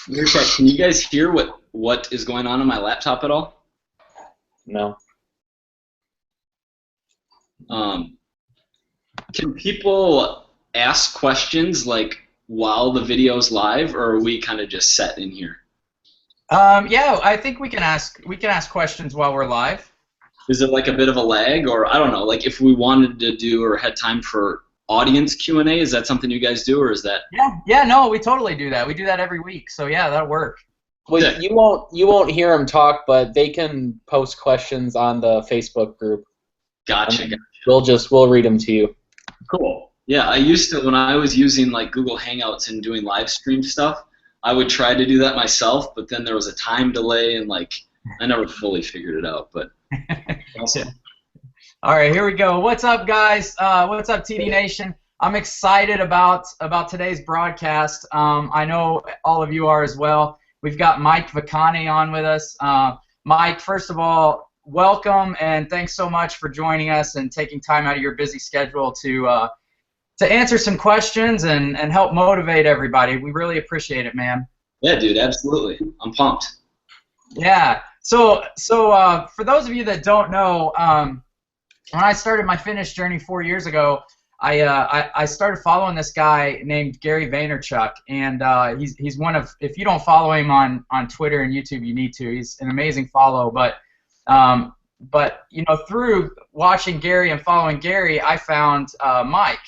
Vaynerchucks, can you guys hear what is going on my laptop at all? No. Can people ask questions like while the video's live, or are we kind of just set in here? Yeah, I think we can ask questions while we're live. Is it like a bit of a lag, or I don't know, like if we wanted to do or had time for audience Q&A, is that something you guys do, or is that? Yeah, no, we totally do that. We do that every week, so yeah, that'll work. Well, you won't hear them talk, but they can post questions on the Facebook group. Gotcha. We'll read them to you. Cool. Yeah, I used to, when I was using like Google Hangouts and doing live stream stuff, I would try to do that myself, but then there was a time delay and like I never fully figured it out, but awesome. All right, here we go. What's up, guys? What's up, TD Nation? I'm excited about today's broadcast. I know all of you are as well. We've got Mike Vacanti on with us. Mike, first of all, welcome and thanks so much for joining us and taking time out of your busy schedule to answer some questions and help motivate everybody. We really appreciate it, man. Yeah, dude, absolutely. I'm pumped. Yeah. So for those of you that don't know, when I started my fitness journey 4 years ago, I started following this guy named Gary Vaynerchuk, and he's one of, if you don't follow him on Twitter and YouTube, you need to. He's an amazing follow, but you know, through watching Gary and following Gary, I found Mike.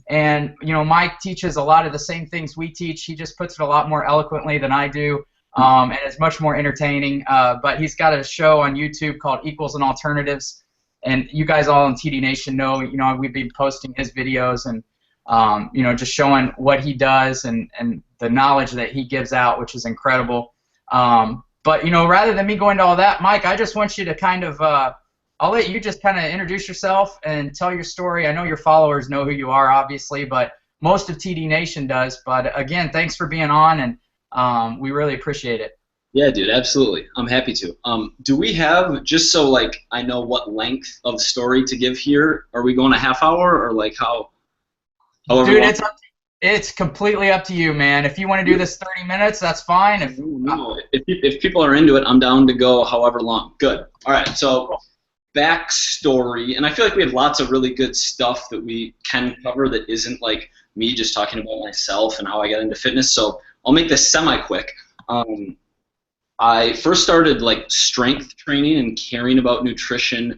And you know, Mike teaches a lot of the same things we teach. He just puts it a lot more eloquently than I do, and it's much more entertaining. But he's got a show on YouTube called Equals and Alternatives, and you guys all in TD Nation know, you know, we've been posting his videos and you know, just showing what he does and the knowledge that he gives out, which is incredible. But you know, rather than me going to all that, Mike, I just want you to kind of I'll let you just kind of introduce yourself and tell your story. I know your followers know who you are, obviously, but most of TD Nation does. But again, thanks for being on, and we really appreciate it. Yeah, dude, absolutely. I'm happy to. Do we have, just so like I know what length of story to give here, are we going a half hour or like how? Dude, it's completely up to you, man. If you want to do this 30 minutes, that's fine. If people are into it, I'm down to go however long. Good. All right, so backstory, and I feel like we have lots of really good stuff that we can cover that isn't like me just talking about myself and how I got into fitness, so I'll make this semi-quick. I first started like strength training and caring about nutrition,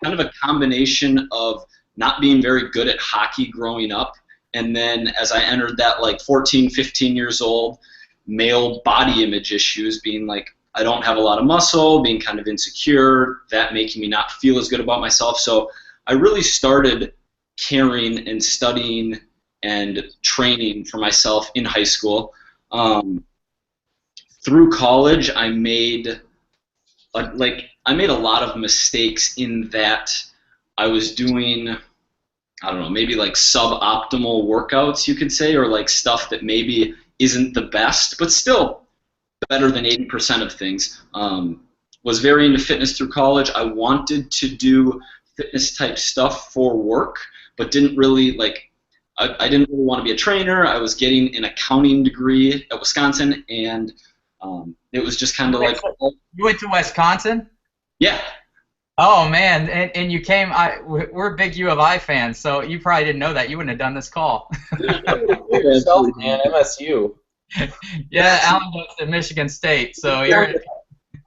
kind of a combination of not being very good at hockey growing up, and then as I entered that like 14, 15 years old, male body image issues, being like I don't have a lot of muscle, being kind of insecure, that making me not feel as good about myself. So I really started caring and studying and training for myself in high school. Through college, I made a lot of mistakes in that I was doing, I don't know, maybe like suboptimal workouts, you could say, or like stuff that maybe isn't the best, but still better than 80% of things. Was very into fitness through college. I wanted to do fitness type stuff for work, but didn't really like, I didn't really want to be a trainer. I was getting an accounting degree at Wisconsin, and it was just kind of like. You went to Wisconsin? Yeah. Oh man, and you came. We're big U of I fans, so you probably didn't know that. You wouldn't have done this call. Yourself, man, MSU. Yeah, Allen goes to Michigan State, so you're.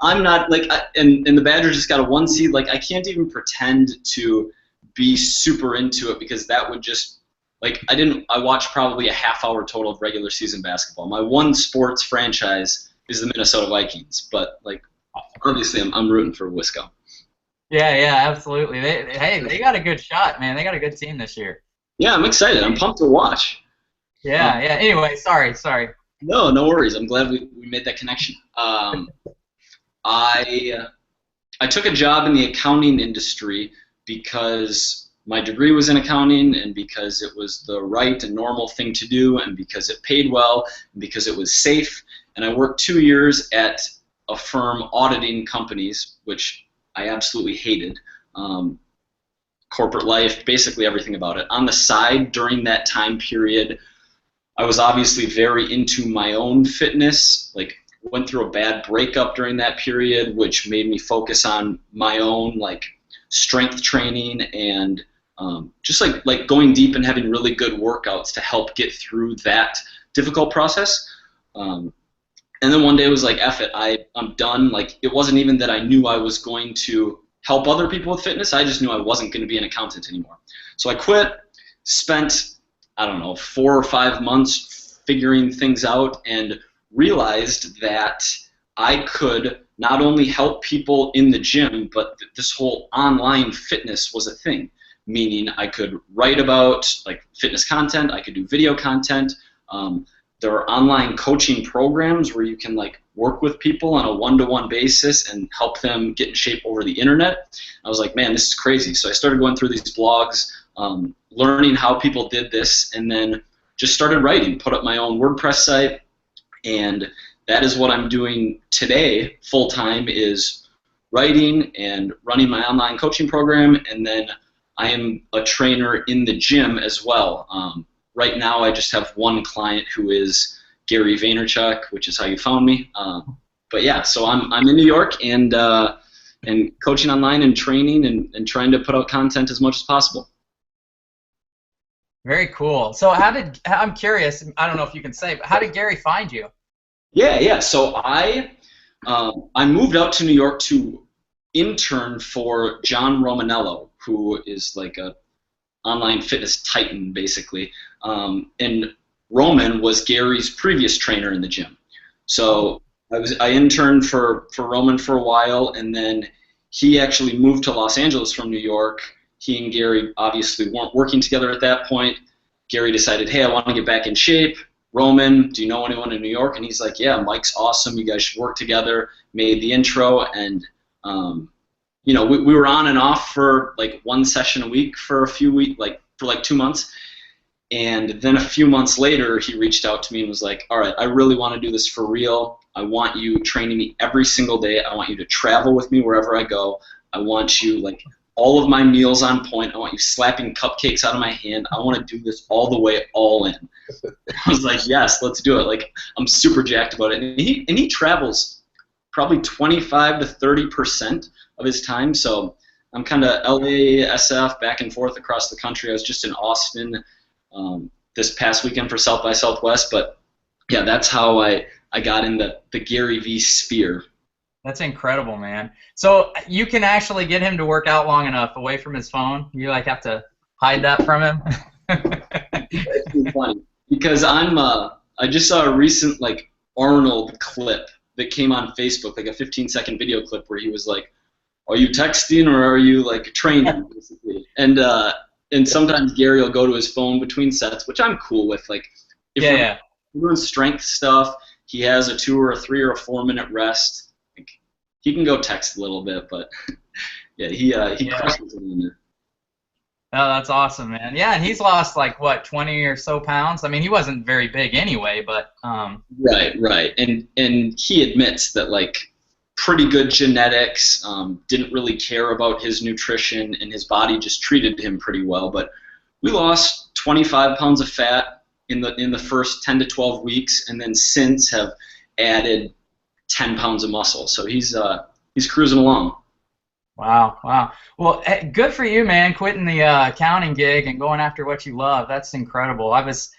I'm not like, and the Badgers just got a 1 seed. Like I can't even pretend to be super into it because that would just like I watched probably a half hour total of regular season basketball. My one sports franchise is the Minnesota Vikings, but like obviously I'm rooting for Wisco. Yeah, absolutely. They got a good shot, man. They got a good team this year. Yeah, I'm excited. I'm pumped to watch. Yeah. Anyway, sorry. No worries. I'm glad we made that connection. I took a job in the accounting industry because my degree was in accounting and because it was the right and normal thing to do and because it paid well and because it was safe. And I worked 2 years at a firm auditing companies, which I absolutely hated. Corporate life, basically everything about it. On the side, during that time period, I was obviously very into my own fitness, like went through a bad breakup during that period, which made me focus on my own like strength training and just like going deep and having really good workouts to help get through that difficult process. And then one day I was like, F it, I'm done. Like, it wasn't even that I knew I was going to help other people with fitness. I just knew I wasn't going to be an accountant anymore. So I quit, spent, I don't know, 4 or 5 months figuring things out, and realized that I could not only help people in the gym, but this whole online fitness was a thing. Meaning I could write about like fitness content, I could do video content. There are online coaching programs where you can like work with people on a one-to-one basis and help them get in shape over the internet. I was like, man, this is crazy. So I started going through these blogs, learning how people did this, and then just started writing, put up my own WordPress site, and that is what I'm doing today full-time, is writing and running my online coaching program, and then I am a trainer in the gym as well. Right now, I just have one client who is Gary Vaynerchuk, which is how you found me. But yeah, so I'm in New York and coaching online and training and trying to put out content as much as possible. Very cool. So I'm curious, I don't know if you can say, but how did Gary find you? Yeah. So I moved out to New York to intern for John Romanello, who is like a online fitness titan, basically. And Roman was Gary's previous trainer in the gym. So I interned for Roman for a while, and then he actually moved to Los Angeles from New York. He and Gary obviously weren't working together at that point. Gary decided, hey, I want to get back in shape. Roman, do you know anyone in New York? And he's like, yeah, Mike's awesome. You guys should work together. Made the intro, and you know, we were on and off for like one session a week for a few weeks, like for like 2 months. And then a few months later, he reached out to me and was like, all right, I really want to do this for real. I want you training me every single day. I want you to travel with me wherever I go. I want you, like, all of my meals on point. I want you slapping cupcakes out of my hand. I want to do this all the way, all in. I was like, yes, let's do it. Like, I'm super jacked about it. And he travels probably 25 to 30% of his time. So I'm kind of LA, SF, back and forth across the country. I was just in Austin this past weekend for South by Southwest. But yeah, that's how I got in the Gary V sphere. That's incredible, man. So you can actually get him to work out long enough away from his phone? You like have to hide that from him? It's been funny because I just saw a recent like Arnold clip that came on Facebook, like a 15-second video clip where he was like, are you texting or are you like training, basically? And sometimes Gary will go to his phone between sets, which I'm cool with. Like, if we're doing strength stuff, he has a 2 or a 3 or a 4 minute rest. Like, he can go text a little bit, but yeah, he crushes it in there. Oh, that's awesome, man. Yeah, and he's lost like what, 20 or so pounds. I mean, he wasn't very big anyway, but right, and he admits that like pretty good genetics, didn't really care about his nutrition, and his body just treated him pretty well. But we lost 25 pounds of fat in the first 10 to 12 weeks, and then since have added 10 pounds of muscle. So he's cruising along. Wow. Well, good for you, man, quitting the accounting gig and going after what you love. That's incredible. I was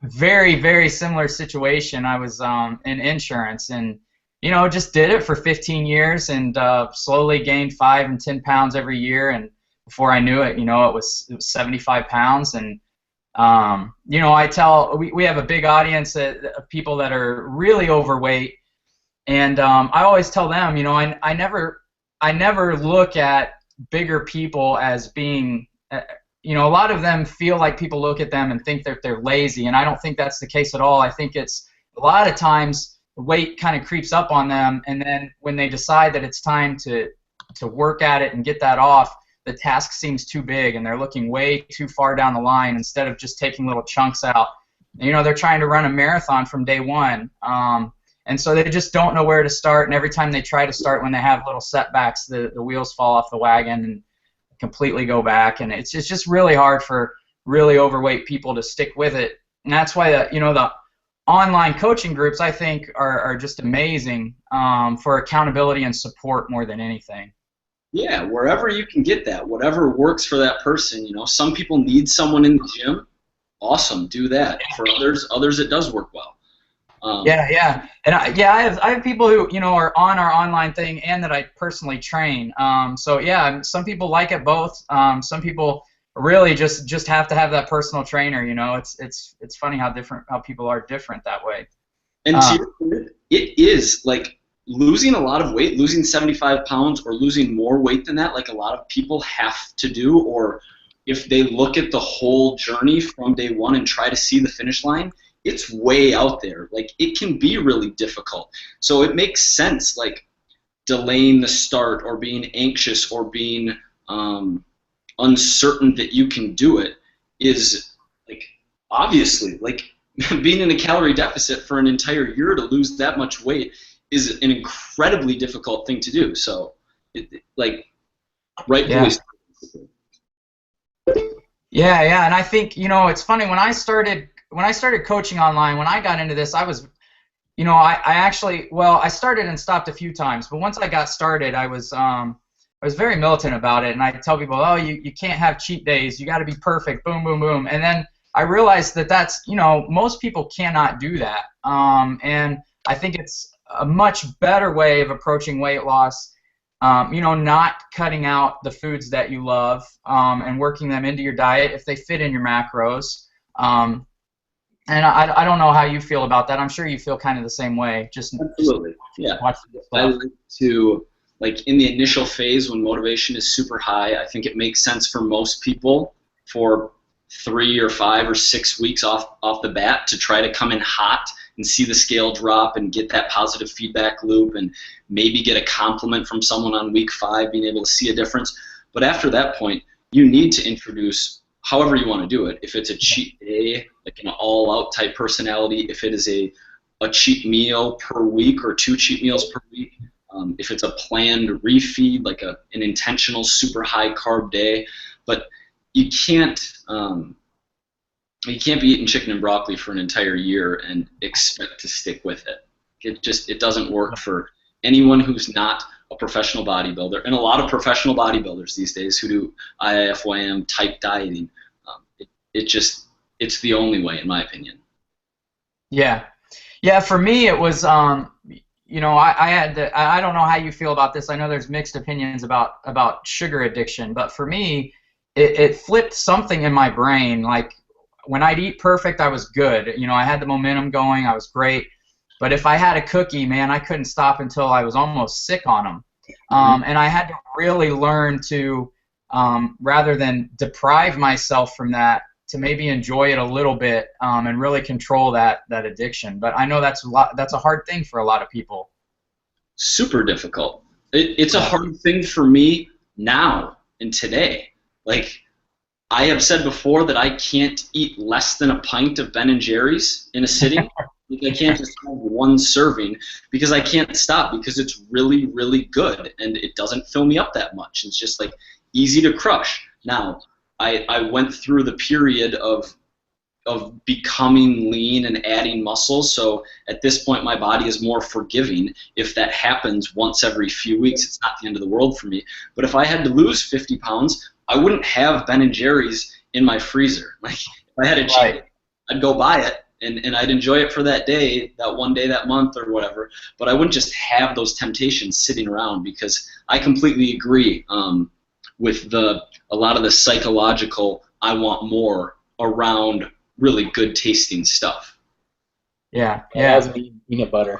very, very similar situation. I was in insurance and, you know, just did it for 15 years and slowly gained 5 and 10 pounds every year. And before I knew it, you know, it was 75 pounds. And, you know, we have a big audience of people that are really overweight. And I always tell them, you know, I never look at bigger people as being, you know, a lot of them feel like people look at them and think that they're lazy, and I don't think that's the case at all. I think it's a lot of times the weight kind of creeps up on them, and then when they decide that it's time to work at it and get that off, the task seems too big, and they're looking way too far down the line instead of just taking little chunks out. You know, they're trying to run a marathon from day one. And so they just don't know where to start, and every time they try to start, when they have little setbacks, the wheels fall off the wagon and completely go back, and it's just really hard for really overweight people to stick with it And that's why the online coaching groups, I think, are just amazing for accountability and support more than anything. Yeah, wherever you can get that, whatever works for that person. Some people need someone in the gym. Awesome, do that. For others it does work well. Yeah, and I have people who are on our online thing and that I personally train. So yeah, some people like it both. Some people really just have to have that personal trainer. It's funny how people are different that way. And to your point, it is like losing a lot of weight, losing 75 pounds or losing more weight than that, like a lot of people have to do, or if they look at the whole journey from day one and try to see the finish line, it's way out there. Like, it can be really difficult. So it makes sense, like, delaying the start or being anxious or being uncertain that you can do it is, like, obviously, like, being in a calorie deficit for an entire year to lose that much weight is an incredibly difficult thing to do. So, rightfully so. Yeah, and I think it's funny when I started coaching online. When I got into this, I was, I started and stopped a few times, but once I got started, I was very militant about it, and I tell people, oh, you can't have cheat days. You got to be perfect. Boom, boom, boom, and then I realized that that's most people cannot do that, and I think it's a much better way of approaching weight loss. Not cutting out the foods that you love and working them into your diet if they fit in your macros. And I don't know how you feel about that. I'm sure you feel kind of the same way. Absolutely, yeah. I like to, like, in the initial phase when motivation is super high, I think it makes sense for most people for 3 or 5 or 6 weeks off the bat to try to come in hot and see the scale drop and get that positive feedback loop and maybe get a compliment from someone on week 5 being able to see a difference. But after that point, you need to introduce however you want to do it. If it's a cheat day, like an all-out type personality, if it is a cheat meal per week or 2 cheat meals per week, if it's a planned refeed, like an intentional super high carb day. But you can't be eating chicken and broccoli for an entire year and expect to stick with it. It doesn't work for anyone who's not a professional bodybuilder, and a lot of professional bodybuilders these days who do IIFYM type dieting. It's the only way, in my opinion. Yeah. For me, it was I don't know how you feel about this. I know there's mixed opinions about sugar addiction, but for me, it flipped something in my brain. Like, when I'd eat perfect, I was good. I had the momentum going. I was great. But if I had a cookie, man, I couldn't stop until I was almost sick on them. And I had to really learn to, rather than deprive myself from that, to maybe enjoy it a little bit and really control that addiction. But I know that's a hard thing for a lot of people. Super difficult. It's a hard thing for me now and today. Like, I have said before that I can't eat less than a pint of Ben & Jerry's in a sitting. Like, I can't just have one serving because I can't stop, because it's really, really good and it doesn't fill me up that much. It's just, like, easy to crush. Now, I went through the period of becoming lean and adding muscle, so at this point my body is more forgiving. If that happens once every few weeks, it's not the end of the world for me. But if I had to lose 50 pounds, I wouldn't have Ben & Jerry's in my freezer. Like, if I had a cheat, I'd go buy it, and I'd enjoy it for that day, that one day, that month, or whatever. But I wouldn't just have those temptations sitting around, because I completely agree with a lot of the psychological I want more around really good tasting stuff. Yeah. I was eating peanut butter.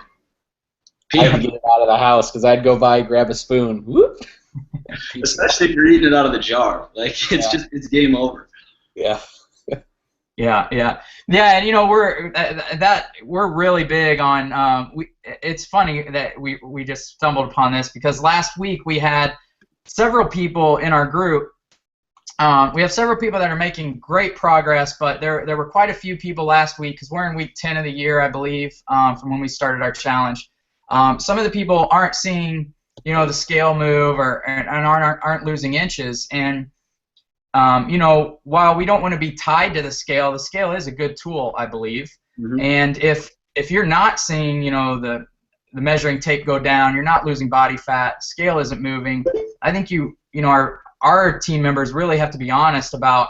I'd get it out of the house because I'd go by, grab a spoon. Whoop. Especially if you're eating it out of the jar. Like, it's game over. Yeah. Yeah, and we're really big on. It's funny that we just stumbled upon this, because last week we had several people in our group. We have several people that are making great progress, but there were quite a few people last week, because we're in week 10 of the year, I believe, from when we started our challenge. Some of the people aren't seeing the scale move and aren't losing inches, and you know, while we don't want to be tied to the scale is a good tool, I believe. Mm-hmm. And if you're not seeing, you know, the measuring tape go down, you're not losing body fat, scale isn't moving, I think you know, our team members really have to be honest about,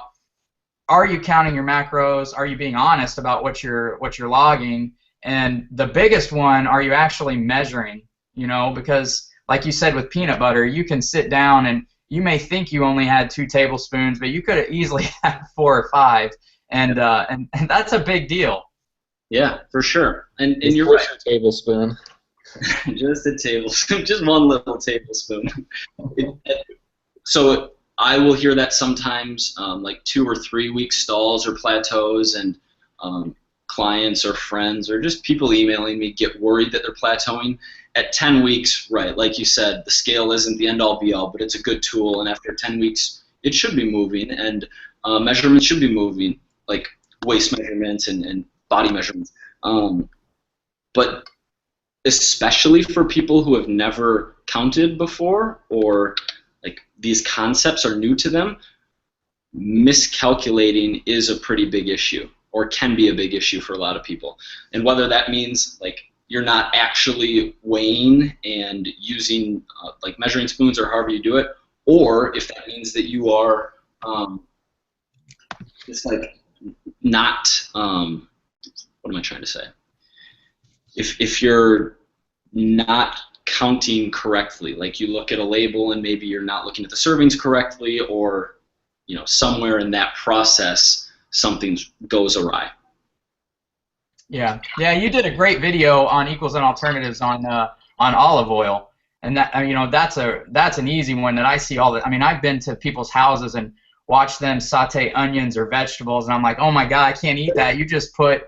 are you counting your macros? Are you being honest about what you're logging? And the biggest one, are you actually measuring? You know, because like you said with peanut butter, you can sit down and you may think you only had 2 tablespoons, but you could have easily had 4 or 5, and that's a big deal. Yeah, for sure. And you're right. A tablespoon. Just a tablespoon, just one little tablespoon. So I will hear that sometimes, like 2 or 3 week stalls or plateaus, and clients or friends or just people emailing me get worried that they're plateauing. At 10 weeks, right, like you said, the scale isn't the end-all be-all, but it's a good tool, and after 10 weeks, it should be moving, and measurements should be moving, like waist measurements and body measurements. But especially for people who have never counted before, or like these concepts are new to them, miscalculating is a pretty big issue, or can be a big issue for a lot of people. And whether that means like you're not actually weighing and using like measuring spoons or however you do it, or if that means that you are just like not, what am I trying to say? If you're not counting correctly, like you look at a label and maybe you're not looking at the servings correctly, or you know, somewhere in that process something goes awry. Yeah, you did a great video on equals and alternatives on olive oil, and that, you know, that's an easy one that I see all the. I mean, I've been to people's houses and watched them saute onions or vegetables, and I'm like, oh my God, I can't eat that. You just put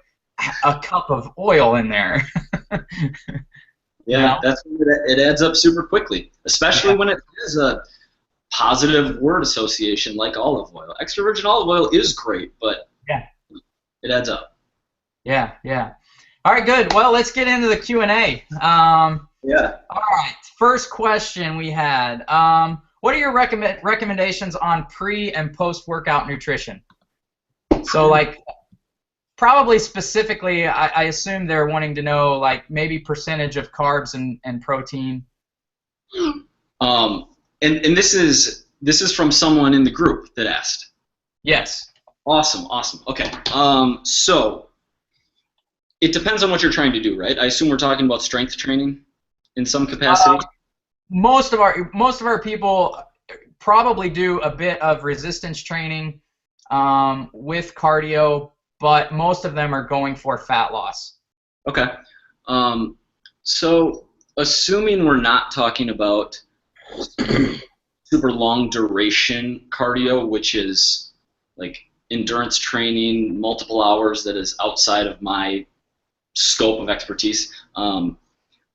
a cup of oil in there. Yeah, it adds up super quickly, especially when it is a positive word association like olive oil. Extra virgin olive oil is great, but it adds up. Yeah. All right, good. Well, let's get into the Q&A. All right, first question we had. What are your recommendations on pre- and post-workout nutrition? So, like, probably specifically, I assume they're wanting to know, like, maybe percentage of carbs and protein. And this is from someone in the group that asked. Yes. Awesome. Okay. So it depends on what you're trying to do, right? I assume we're talking about strength training in some capacity. Most of our people probably do a bit of resistance training with cardio, but most of them are going for fat loss. Okay. So assuming we're not talking about super long duration cardio, which is like endurance training, multiple hours, that is outside of my scope of expertise.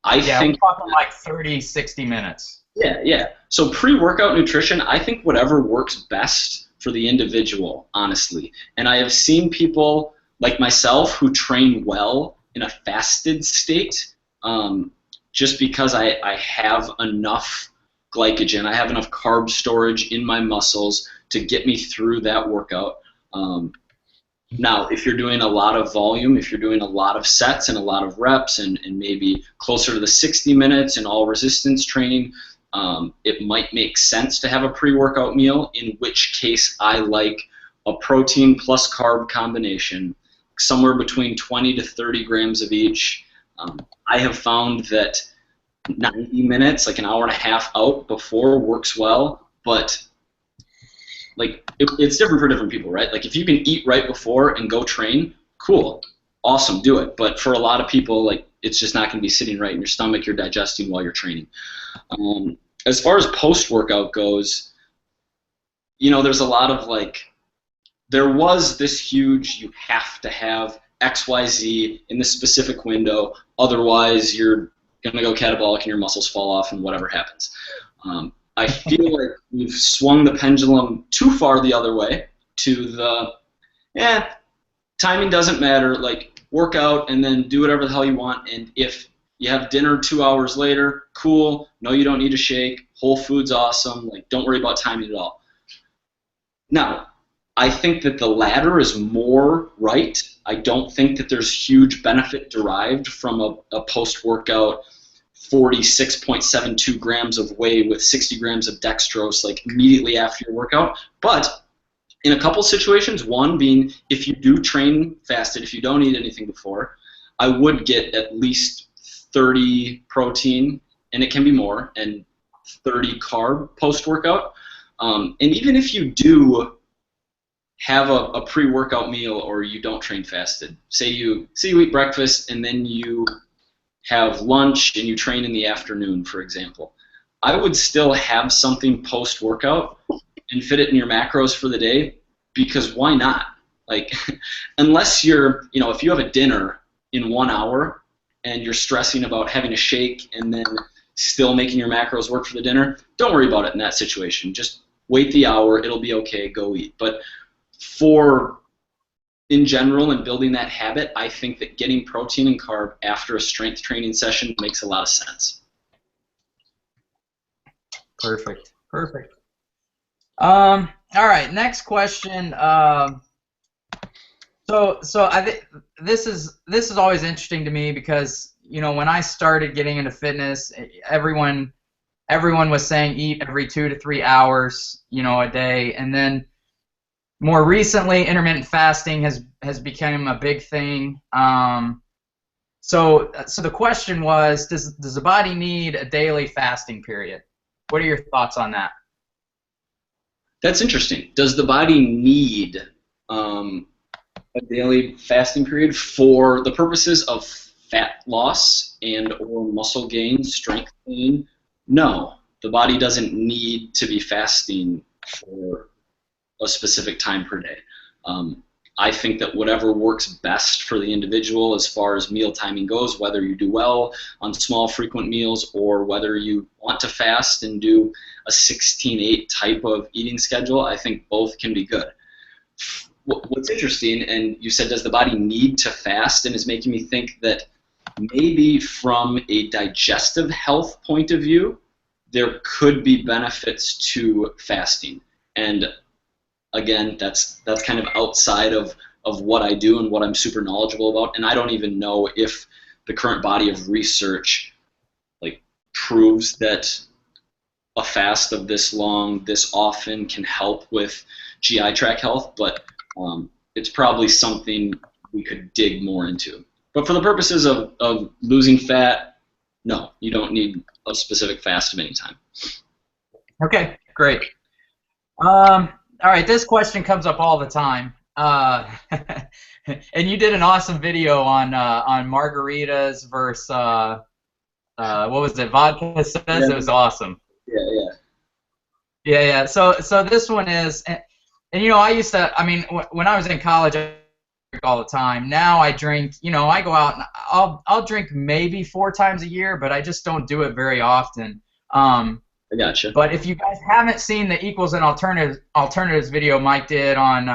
I think we're talking like 30, 60 minutes. Yeah. So pre-workout nutrition, I think whatever works best for the individual, honestly. And I have seen people like myself who train well in a fasted state, just because I have enough glycogen, I have enough carb storage in my muscles to get me through that workout. Now, if you're doing a lot of volume, if you're doing a lot of sets and a lot of reps and maybe closer to the 60 minutes and all resistance training, it might make sense to have a pre-workout meal, in which case I like a protein plus carb combination, somewhere between 20 to 30 grams of each. I have found that 90 minutes, like an hour and a half out before, works well, but like it's different for different people, right? Like if you can eat right before and go train, cool, awesome, do it. But for a lot of people, like it's just not going to be sitting right in your stomach. You're digesting while you're training. As far as post-workout goes, you know, there's a lot of like, there was this huge, you have to have XYZ in this specific window, otherwise you're going to go catabolic and your muscles fall off and whatever happens. I feel like we've swung the pendulum too far the other way to the, timing doesn't matter, like work out and then do whatever the hell you want, and if you have dinner 2 hours later, cool, no, you don't need a shake, whole food's awesome, like don't worry about timing at all. Now, I think that the latter is more right. I don't think that there's huge benefit derived from a post-workout 46.72 grams of whey with 60 grams of dextrose like immediately after your workout. But in a couple situations, one being if you do train fasted, if you don't eat anything before, I would get at least 30 protein, and it can be more, and 30 carb post-workout. And even if you do have a pre-workout meal or you don't train fasted, say you eat breakfast and then you have lunch and you train in the afternoon, for example, I would still have something post-workout and fit it in your macros for the day, because why not? Like, unless you're, if you have a dinner in 1 hour and you're stressing about having a shake and then still making your macros work for the dinner, don't worry about it in that situation. Just wait the hour, it'll be okay, go eat. But in general and building that habit, I think that getting protein and carb after a strength training session makes a lot of sense. Perfect. All right, next question. So I think this is always interesting to me because when I started getting into fitness, everyone was saying eat every 2 to 3 hours, a day, and then more recently intermittent fasting has become a big thing. So the question was, does the body need a daily fasting period? What are your thoughts on that? That's interesting. Does the body need a daily fasting period for the purposes of fat loss and or muscle gain, strength gain? No, the body doesn't need to be fasting for a specific time per day. I think that whatever works best for the individual as far as meal timing goes, whether you do well on small frequent meals or whether you want to fast and do a 16-8 type of eating schedule, I think both can be good. What's interesting, and you said, does the body need to fast, and is making me think that maybe from a digestive health point of view, there could be benefits to fasting. And again, that's kind of outside of what I do and what I'm super knowledgeable about, and I don't even know if the current body of research proves that a fast of this long, this often can help with GI tract health, but it's probably something we could dig more into. But for the purposes of losing fat, no, you don't need a specific fast of any time. Okay, great. All right, this question comes up all the time, and you did an awesome video on margaritas versus what was it, vodka sodas? Yeah. It was awesome. Yeah. So this one is, and I used to, when I was in college, I drink all the time. Now I drink, I go out and I'll drink maybe 4 times a year, but I just don't do it very often. I gotcha. But if you guys haven't seen the equals and alternatives video Mike did on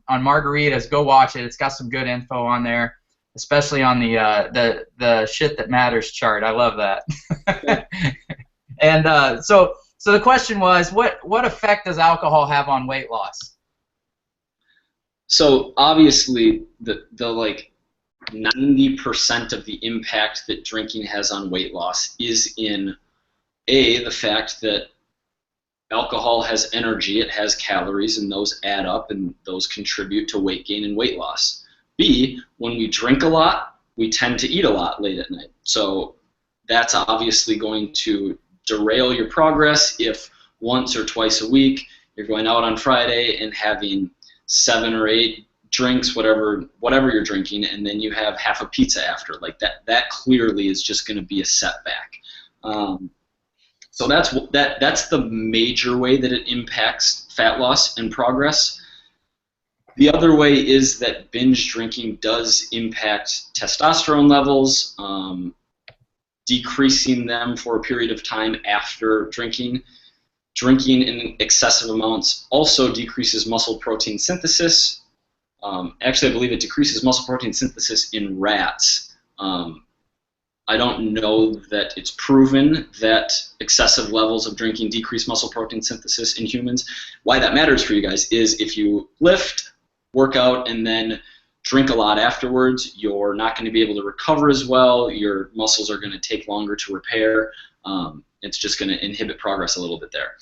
margaritas, go watch it. It's got some good info on there, especially on the shit that matters chart. I love that. And so the question was, what effect does alcohol have on weight loss? So obviously the 90% of the impact that drinking has on weight loss is in the fact that alcohol has energy, it has calories, and those add up and those contribute to weight gain and weight loss. B, when we drink a lot, we tend to eat a lot late at night. So that's obviously going to derail your progress if once or twice a week you're going out on Friday and having 7 or 8 drinks, whatever you're drinking, and then you have half a pizza after. That clearly is just going to be a setback. So that's the major way that it impacts fat loss and progress. The other way is that binge drinking does impact testosterone levels, decreasing them for a period of time after drinking. Drinking in excessive amounts also decreases muscle protein synthesis. Actually, I believe it decreases muscle protein synthesis in rats. I don't know that it's proven that excessive levels of drinking decrease muscle protein synthesis in humans. Why that matters for you guys is if you lift, work out, and then drink a lot afterwards, you're not going to be able to recover as well. Your muscles are going to take longer to repair. It's just going to inhibit progress a little bit there.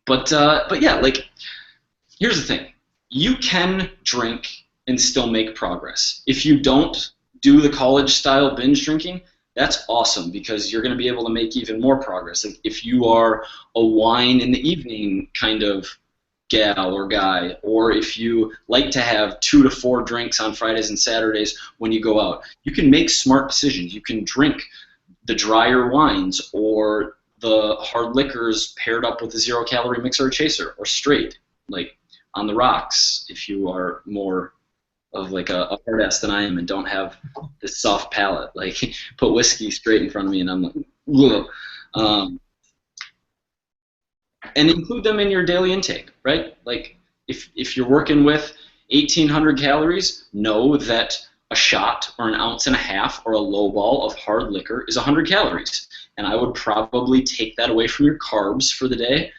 But yeah, like, here's the thing. You can drink and still make progress. If you don't do the college-style binge drinking, that's awesome because you're going to be able to make even more progress. Like if you are a wine in the evening kind of gal or guy, or if you like to have 2 to 4 drinks on Fridays and Saturdays when you go out, you can make smart decisions. You can drink the drier wines or the hard liquors paired up with a 0-calorie mixer or chaser, or straight, like on the rocks if you are more of like a hard ass than I am and don't have this soft palate. Like, put whiskey straight in front of me and I'm like, ugh. And include them in your daily intake, right? Like, if you're working with 1,800 calories, know that a shot or an ounce and a half or a low ball of hard liquor is 100 calories. And I would probably take that away from your carbs for the day.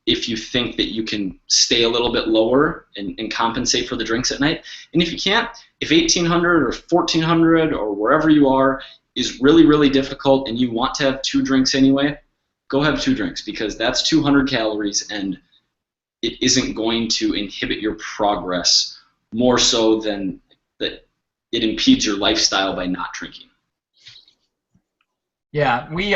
If you think that you can stay a little bit lower and compensate for the drinks at night. And if you can't, if 1,800 or 1,400 or wherever you are is really, really difficult and you want to have 2 drinks anyway, go have 2 drinks because that's 200 calories and it isn't going to inhibit your progress more so than that it impedes your lifestyle by not drinking. Yeah, we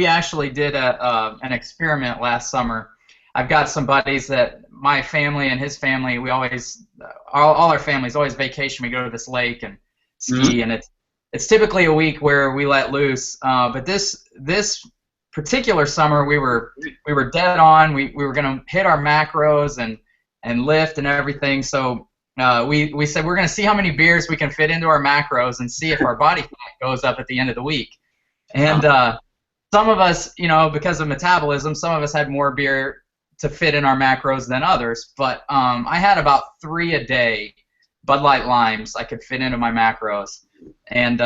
actually did an experiment last summer. I've got some buddies that my family and his family, we always, all our families always vacation. We go to this lake and ski, and it's typically a week where we let loose. But this particular summer, we were dead on. We were gonna hit our macros and lift and everything. So we said we're gonna see how many beers we can fit into our macros and see if our body fat goes up at the end of the week. And some of us, you know, because of metabolism, some of us had more beer to fit in our macros than others, but I had about 3 a day Bud Light Limes I could fit into my macros, and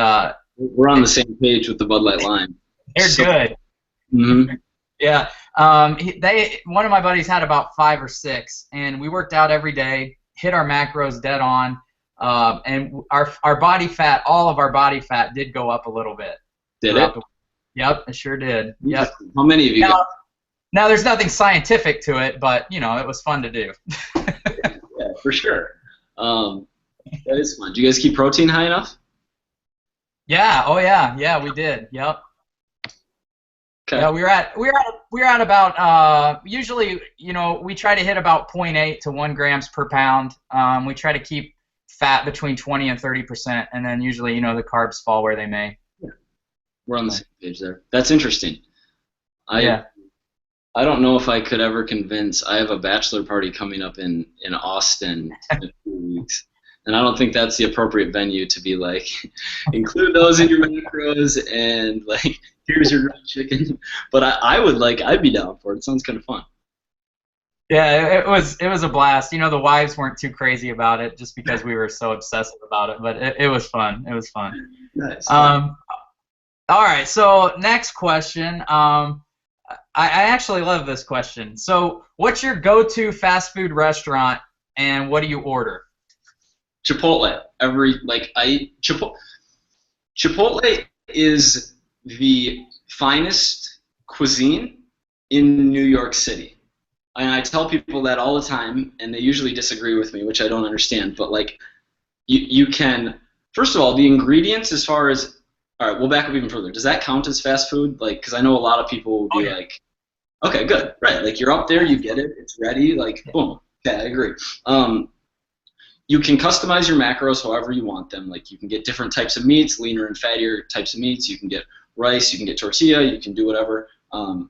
we're on the same page with the Bud Light Lime. They're good. Mm-hmm. Yeah, one of my buddies had about 5 or 6, and we worked out every day, hit our macros dead on, and our body fat, all of our body fat, did go up a little bit. Did it? Yep, it sure did. Yep. How many of you got? Now, there's nothing scientific to it, but, you know, it was fun to do. Yeah, for sure. That is fun. Do you guys keep protein high enough? Yeah. Oh, yeah. Yeah, we did. Yep. Okay. Yeah, we were at about usually, you know, we try to hit about 0.8 to 1 grams per pound. We try to keep fat between 20 and 30%, and then usually, you know, the carbs fall where they may. Yeah. We're on the same page there. That's interesting. Yeah. I don't know if I could ever convince. I have a bachelor party coming up in Austin in a few weeks, and I don't think that's the appropriate venue to be like, include those in your macros and like, here's your grilled chicken. But I'd be down for it. It sounds kind of fun. Yeah, it was a blast. You know, the wives weren't too crazy about it just because we were so obsessive about it, but it was fun. It was fun. Nice. All right, so next question. I actually love this question. So, what's your go-to fast food restaurant, and what do you order? Chipotle. Chipotle is the finest cuisine in New York City. And I tell people that all the time, and they usually disagree with me, which I don't understand. But like, you can, first of all, the ingredients as far as, all right, we'll back up even further. Does that count as fast food? Like, because I know a lot of people will be like, okay, good, right. Like, you're up there, you get it, it's ready, like, boom. Okay, I agree. You can customize your macros however you want them. Like, you can get different types of meats, leaner and fattier types of meats. You can get rice, you can get tortilla, you can do whatever. And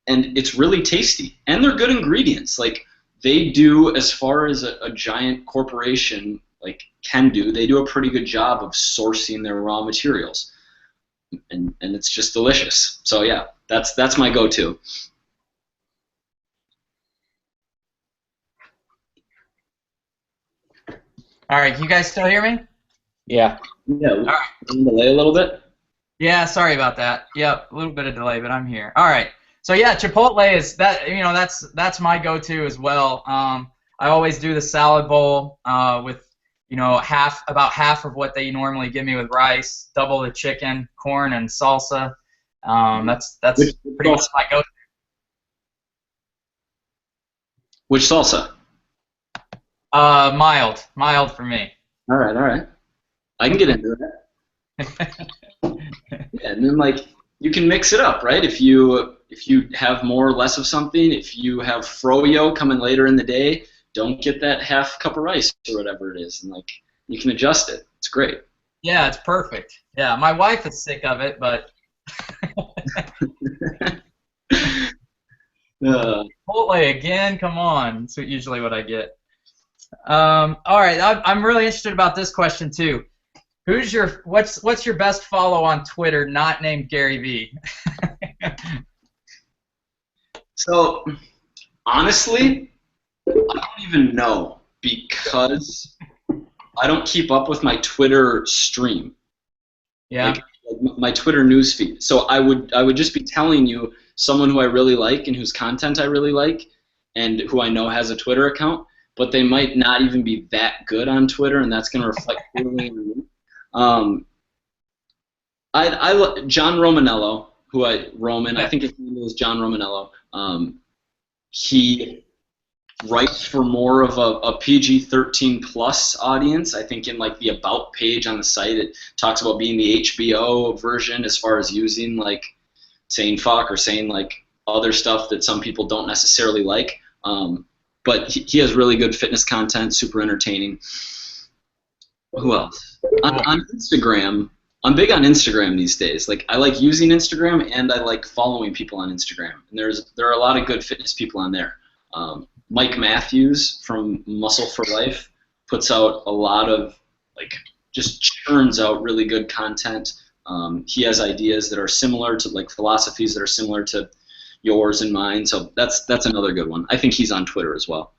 it's really tasty. And they're good ingredients. Like, they do, as far as a giant corporation like can do, they do a pretty good job of sourcing their raw materials. And it's just delicious. So yeah, that's my go-to. All right, you guys still hear me? Yeah. Yeah. Delay a little bit. Yeah, sorry about that. Yep, a little bit of delay, but I'm here. All right. So yeah, Chipotle is that. That's my go-to as well. I always do the salad bowl with about half of what they normally give me with rice, double the chicken, corn, and salsa. That's Which pretty much my go-to. Which salsa? Mild for me. All right. I can get into that. Yeah, and then like you can mix it up, right? If you have more or less of something, if you have froyo coming later in the day, don't get that half cup of rice or whatever it is, and like you can adjust it. It's great. Yeah, it's perfect. Yeah, my wife is sick of it, but Chipotle again, come on. That's usually what I get. All right, I'm really interested about this question too. What's your best follow on Twitter not named Gary V? So honestly, I don't even know because I don't keep up with my Twitter stream. Yeah. Like my Twitter newsfeed. So I would just be telling you someone who I really like and whose content I really like and who I know has a Twitter account, but they might not even be that good on Twitter, and that's going to reflect poorly on me. John Romanello, I think his name is John Romanello. He writes for more of a PG-13 plus audience. I think in like the about page on the site, it talks about being the HBO version as far as using like saying fuck or saying like other stuff that some people don't necessarily like. But he has really good fitness content, super entertaining. Who else? On Instagram, I'm big on Instagram these days. Like I like using Instagram and I like following people on Instagram. And there are a lot of good fitness people on there. Mike Matthews from Muscle for Life puts out a lot of just churns out really good content. He has ideas that are similar to philosophies that are similar to yours and mine. So that's another good one. I think he's on Twitter as well.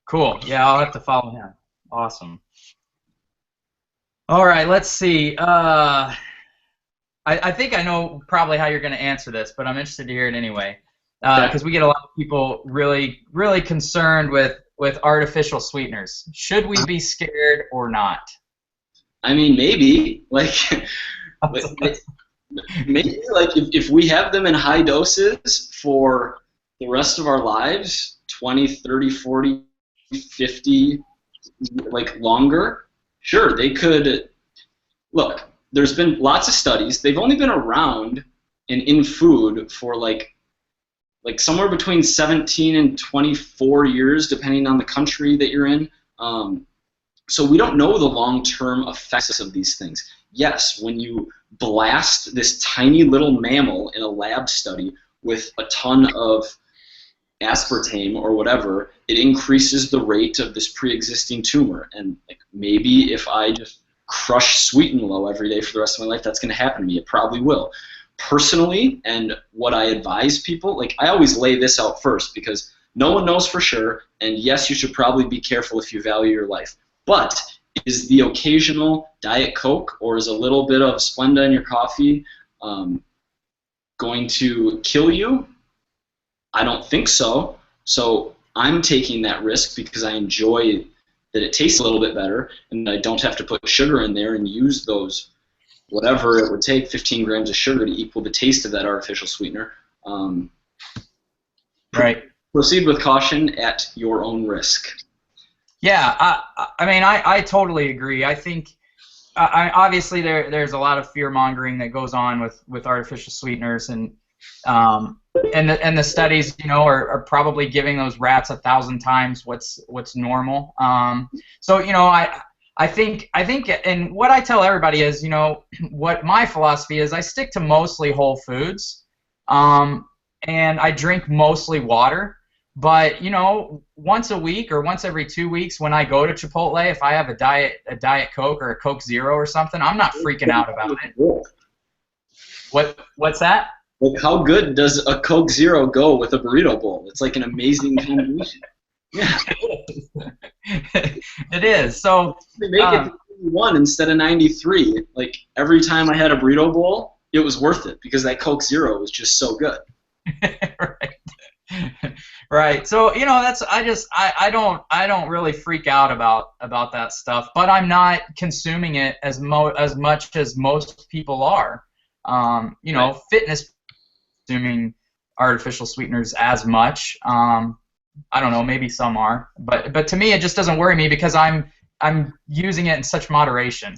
Cool. Yeah, I'll have to follow him. Awesome. All right, let's see. I think I know probably how you're going to answer this, but I'm interested to hear it anyway. Because we get a lot of people really, really concerned with artificial sweeteners. Should we be scared or not? I mean, maybe. Maybe if we have them in high doses for the rest of our lives, 20, 30, 40, 50, longer, sure, they could. Look, there's been lots of studies. They've only been around and in food for somewhere between 17 and 24 years, depending on the country that you're in. So we don't know the long-term effects of these things. Yes, when you blast this tiny little mammal in a lab study with a ton of aspartame or whatever, it increases the rate of this pre-existing tumor. And maybe if I just crush Sweet and Low every day for the rest of my life, that's going to happen to me. It probably will. Personally, and what I advise people, I always lay this out first because no one knows for sure, and yes, you should probably be careful if you value your life. But is the occasional Diet Coke or is a little bit of Splenda in your coffee going to kill you? I don't think so. So I'm taking that risk because I enjoy that it tastes a little bit better and I don't have to put sugar in there and use those whatever it would take, 15 grams of sugar to equal the taste of that artificial sweetener. Right. Proceed with caution at your own risk. Yeah, I totally agree. I think obviously there's a lot of fear mongering that goes on with artificial sweeteners and the studies are probably giving those rats 1,000 times what's normal. So I think and what I tell everybody is what my philosophy is. I stick to mostly whole foods, and I drink mostly water. But once a week or once every 2 weeks, when I go to Chipotle, if I have a Diet Coke or a Coke Zero or something, I'm not freaking out about it. What's that? How good does a Coke Zero go with a burrito bowl? It's like an amazing combination. Yeah. It is. So they make it 91 instead of 93. Like every time I had a burrito bowl, it was worth it because that Coke Zero was just so good. Right. Right. So, you know, that's I don't really freak out about that stuff, but I'm not consuming it as much as most people are. You know, fitness consuming artificial sweeteners as much. I don't know, maybe some are, but to me it just doesn't worry me because I'm using it in such moderation.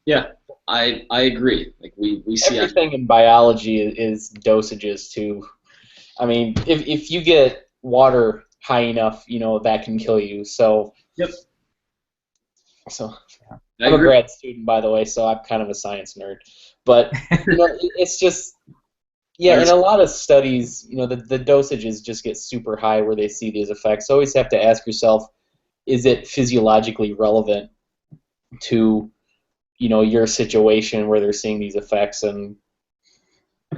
Yeah, I agree. Like we see everything in biology is dosages too. I mean, if you get water high enough, you know, that can kill you. So yep. So I'm a grad student, by the way, so I'm kind of a science nerd. But you know, it's just in a lot of studies, you know, the dosages just get super high where they see these effects. So always have to ask yourself, is it physiologically relevant to, you know, your situation where they're seeing these effects? And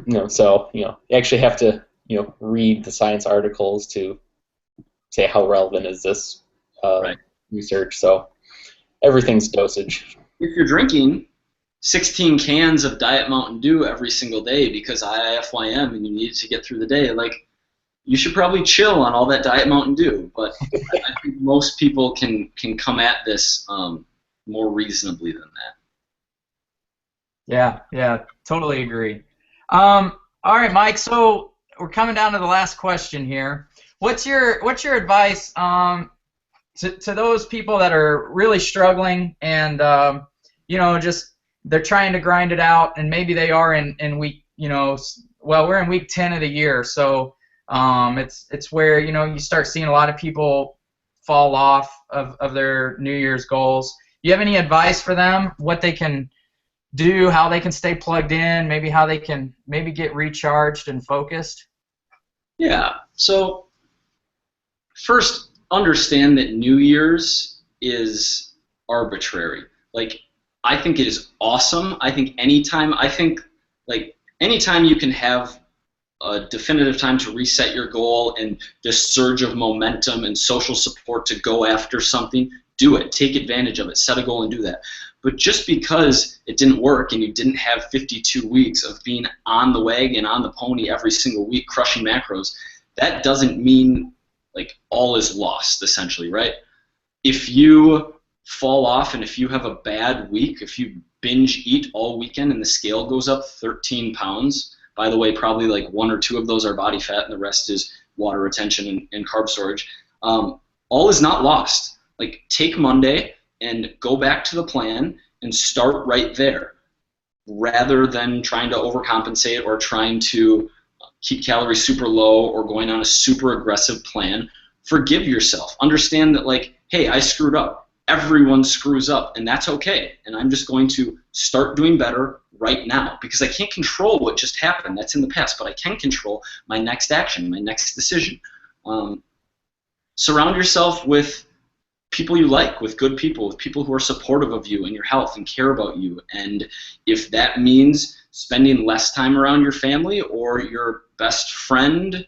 you know, so you actually have to read the science articles to say how relevant is this research. So everything's dosage. If you're drinking 16 cans of Diet Mountain Dew every single day because IIFYM and you need to get through the day, like, you should probably chill on all that Diet Mountain Dew. But I think most people can come at this more reasonably than that. Yeah, totally agree. All right, Mike. So we're coming down to the last question here. What's your advice to those people that are really struggling and you know, just they're trying to grind it out, and maybe they are in week, you know, well, we're in week 10 of the year, so it's where, you know, you start seeing a lot of people fall off of their New Year's goals. Do you have any advice for them, what they can do, how they can stay plugged in, maybe how they can maybe get recharged and focused? Yeah, so first, understand that New Year's is arbitrary. Like, I think it is awesome. I think anytime you can have a definitive time to reset your goal and this surge of momentum and social support to go after something, do it. Take advantage of it. Set a goal and do that. But just because it didn't work and you didn't have 52 weeks of being on the wagon, on the pony every single week, crushing macros, that doesn't mean like all is lost, essentially, right? If you fall off and if you have a bad week, if you binge eat all weekend and the scale goes up 13 pounds, by the way, probably like 1 or 2 of those are body fat and the rest is water retention and carb storage, all is not lost. Like, take Monday and go back to the plan and start right there rather than trying to overcompensate or trying to keep calories super low or going on a super aggressive plan. Forgive yourself. Understand that, like, hey, I screwed up. Everyone screws up, and that's okay. And I'm just going to start doing better right now because I can't control what just happened. That's in the past, but I can control my next action, my next decision. Surround yourself with people you like, with good people, with people who are supportive of you and your health and care about you. And if that means spending less time around your family or your best friend,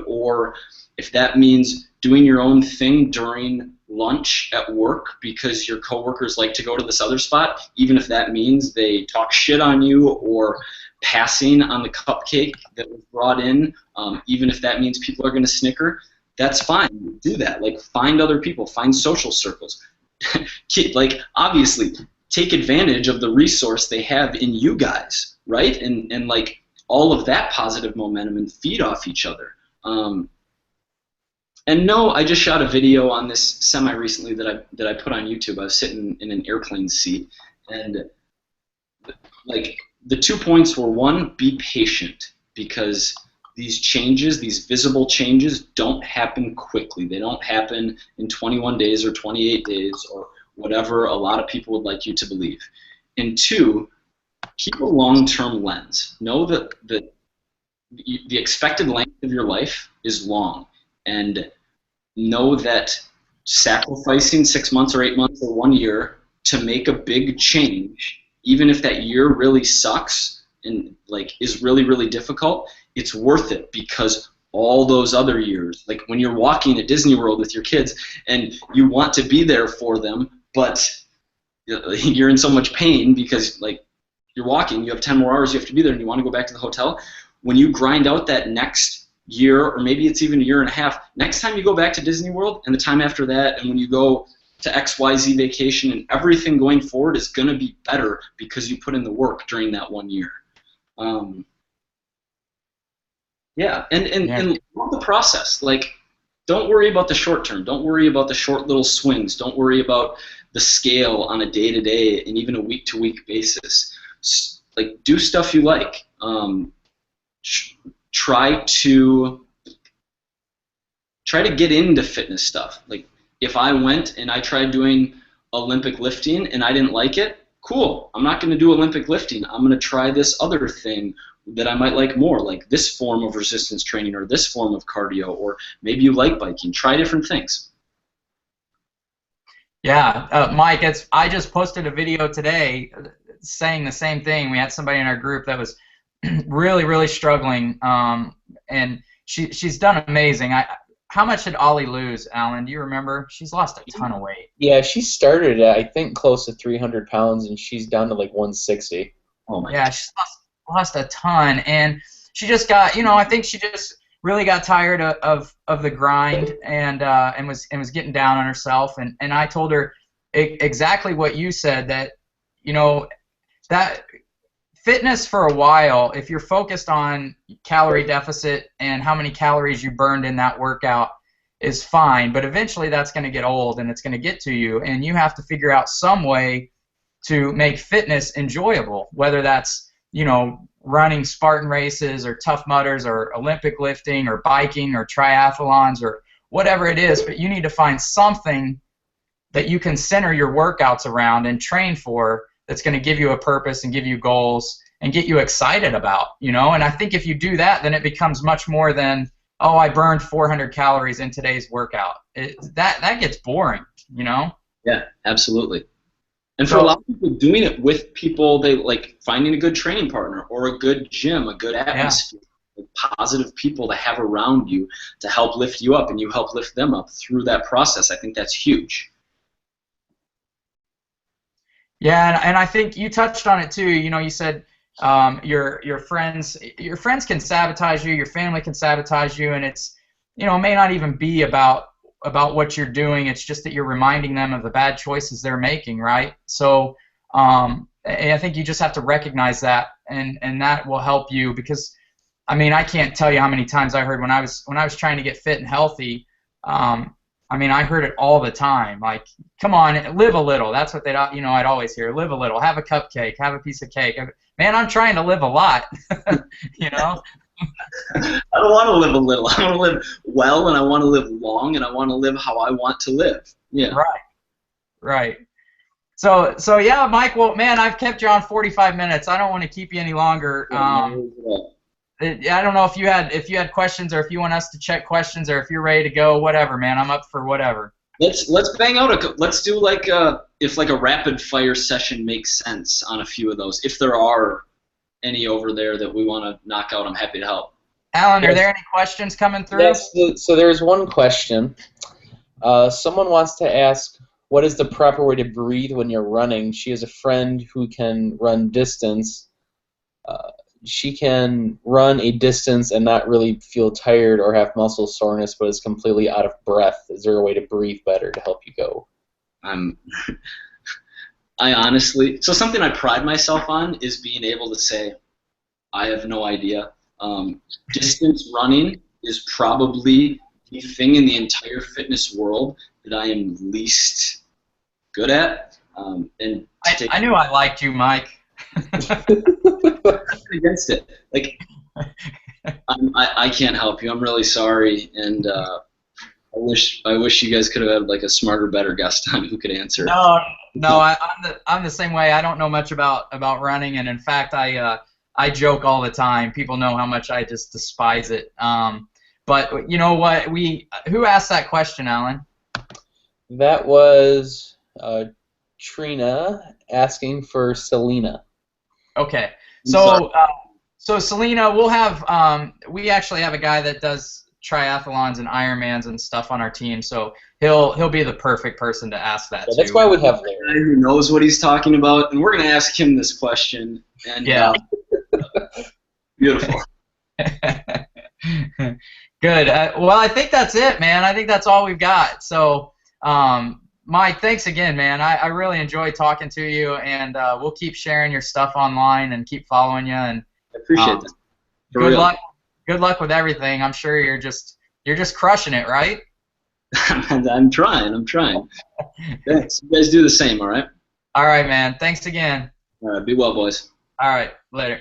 or if that means doing your own thing during lunch at work because your coworkers like to go to this other spot, even if that means they talk shit on you or passing on the cupcake that was brought in, even if that means people are going to snicker, that's fine. Do that. Like, find other people, find social circles. Like, obviously, take advantage of the resource they have in you guys, right? And like all of that positive momentum and feed off each other. And no, I just shot a video on this semi recently that I put on YouTube. I was sitting in an airplane seat, and like the 2 points were, one, be patient, because these changes, these visible changes, don't happen quickly. They don't happen in 21 days or 28 days or whatever a lot of people would like you to believe. And 2, keep a long-term lens. Know that the expected length of your life is long, and know that sacrificing 6 months or 8 months or 1 year to make a big change, even if that year really sucks and like is really, really difficult, it's worth it, because all those other years, like when you're walking at Disney World with your kids and you want to be there for them, but you're in so much pain because like you're walking, you have 10 more hours you have to be there, and you want to go back to the hotel. When you grind out that next year, or maybe it's even a year and a half, next time you go back to Disney World and the time after that, and when you go to XYZ vacation, and everything going forward is going to be better because you put in the work during that 1 year. And love the process. Like, don't worry about the short term. Don't worry about the short little swings. Don't worry about the scale on a day-to-day and even a week-to-week basis. Like, do stuff you like. Try to get into fitness stuff. Like, if I went and I tried doing Olympic lifting and I didn't like it, cool. I'm not going to do Olympic lifting. I'm going to try this other thing that I might like more, like this form of resistance training or this form of cardio, or maybe you like biking. Try different things. Yeah, Mike, I just posted a video today saying the same thing. We had somebody in our group that was really, really struggling, and she's done amazing. How much did Ollie lose, Alan? Do you remember? She's lost a ton of weight. Yeah, she started at, I think, close to 300 pounds, and she's down to like 160. Oh my! Yeah, she's lost a ton, and she just got, I think she just really got tired of the grind and was getting down on herself, and I told her exactly what you said, that that fitness for a while, if you're focused on calorie deficit and how many calories you burned in that workout, is fine, but eventually that's going to get old and it's going to get to you, and you have to figure out some way to make fitness enjoyable, whether that's running Spartan races or Tough Mudders or Olympic lifting or biking or triathlons or whatever it is, but you need to find something that you can center your workouts around and train for that's going to give you a purpose and give you goals and get you excited about, and I think if you do that, then it becomes much more than, oh, I burned 400 calories in today's workout. That gets boring, Yeah, absolutely. And for a lot of people, doing it with people, they like finding a good training partner or a good gym, a good atmosphere, positive people to have around you to help lift you up, and you help lift them up through that process. I think that's huge. Yeah, and I think you touched on it too. You said your friends can sabotage you, your family can sabotage you, and it's it may not even be about what you're doing. It's just that you're reminding them of the bad choices they're making, right? So I think you just have to recognize that, and that will help you, because I can't tell you how many times I heard when I was trying to get fit and healthy. I heard it all the time, like, come on, live a little. That's what I'd always hear, live a little, have a cupcake, have a piece of cake. Man, I'm trying to live a lot, I don't want to live a little. I want to live well, and I want to live long, and I want to live how I want to live. Yeah. Right. So yeah, Mike. Well, man, I've kept you on 45 minutes. I don't want to keep you any longer. I don't know if you had questions, or if you want us to check questions, or if you're ready to go. Whatever, man. I'm up for whatever. Let's bang out let's do if a rapid fire session makes sense on a few of those. If there are any over there that we want to knock out, I'm happy to help. Alan, are there any questions coming through? Yes. So there's one question. Someone wants to ask, what is the proper way to breathe when you're running? She has a friend who can run distance. She can run a distance and not really feel tired or have muscle soreness, but is completely out of breath. Is there a way to breathe better to help you go? I honestly, so something I pride myself on is being able to say, I have no idea. Distance running is probably the thing in the entire fitness world that I am least good at. And I knew I liked you, Mike. Against it, like I can't help you. I'm really sorry, and I wish you guys could have had like a smarter, better guest on who could answer. No, I'm the same way. I don't know much about running, and in fact, I joke all the time. People know how much I just despise it. But you know what? Who asked that question, Alan? That was Trina asking for Selena. Okay. So Selena, we'll have we actually have a guy that does triathlons and Ironmans and stuff on our team. So he'll be the perfect person to ask that. Yeah, that's why we have Larry. Guy who knows what he's talking about, and we're going to ask him this question. And Yeah. Beautiful. Good. Well, I think that's it, man. I think that's all we've got. So, Mike, thanks again, man. I really enjoyed talking to you, and we'll keep sharing your stuff online and keep following you. And I appreciate that. Good luck. Good luck with everything. I'm sure you're just crushing it, right? I'm trying. Thanks. You guys do the same, all right? All right, man. Thanks again. All right. Be well, boys. All right. Later.